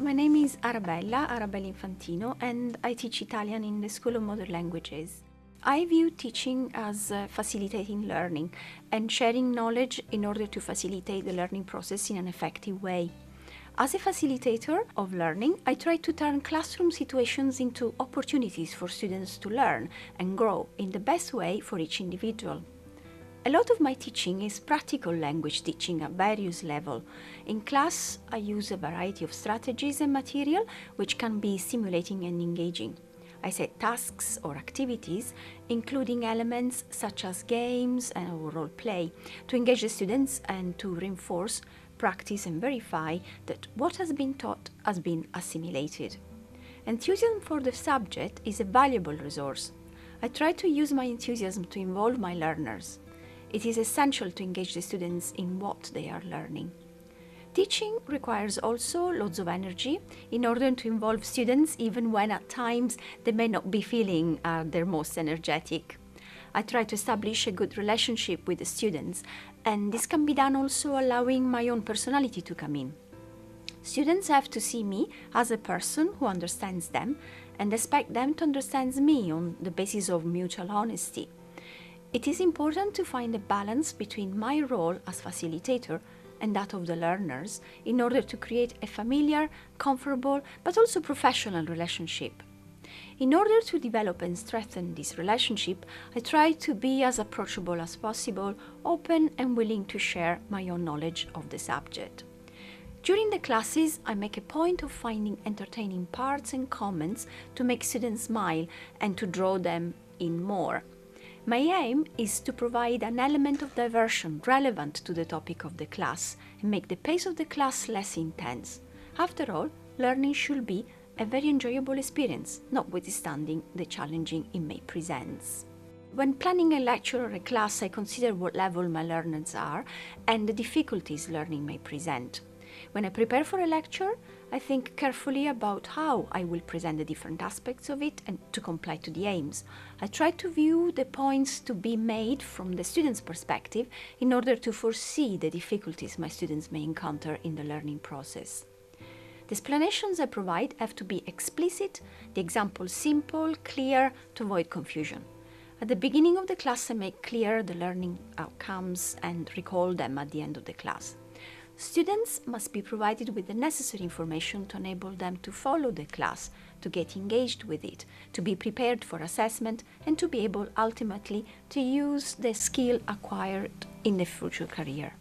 My name is Arabella Infantino, and I teach Italian in the School of Modern Languages. I view teaching as facilitating learning and sharing knowledge in order to facilitate the learning process in an effective way. As a facilitator of learning, I try to turn classroom situations into opportunities for students to learn and grow in the best way for each individual. A lot of my teaching is practical language teaching at various levels. In class, I use a variety of strategies and material which can be stimulating and engaging. I set tasks or activities, including elements such as games and role play, to engage the students and to reinforce, practice and verify that what has been taught has been assimilated. Enthusiasm for the subject is a valuable resource. I try to use my enthusiasm to involve my learners. It is essential to engage the students in what they are learning. Teaching requires also loads of energy in order to involve students even when at times they may not be feeling their most energetic. I try to establish a good relationship with the students, and this can be done also allowing my own personality to come in. Students have to see me as a person who understands them and expect them to understand me on the basis of mutual honesty. It is important to find a balance between my role as facilitator and that of the learners in order to create a familiar, comfortable, but also professional relationship. In order to develop and strengthen this relationship, I try to be as approachable as possible, open and willing to share my own knowledge of the subject. During the classes, I make a point of finding entertaining parts and comments to make students smile and to draw them in more. My aim is to provide an element of diversion relevant to the topic of the class and make the pace of the class less intense. After all, learning should be a very enjoyable experience, notwithstanding the challenging it may present. When planning a lecture or a class, I consider what level my learners are and the difficulties learning may present. When I prepare for a lecture, I think carefully about how I will present the different aspects of it and to comply to the aims. I try to view the points to be made from the student's perspective in order to foresee the difficulties my students may encounter in the learning process. The explanations I provide have to be explicit, the examples simple, clear, to avoid confusion. At the beginning of the class, I make clear the learning outcomes and recall them at the end of the class. Students must be provided with the necessary information to enable them to follow the class, to get engaged with it, to be prepared for assessment, and to be able ultimately to use the skill acquired in the future career.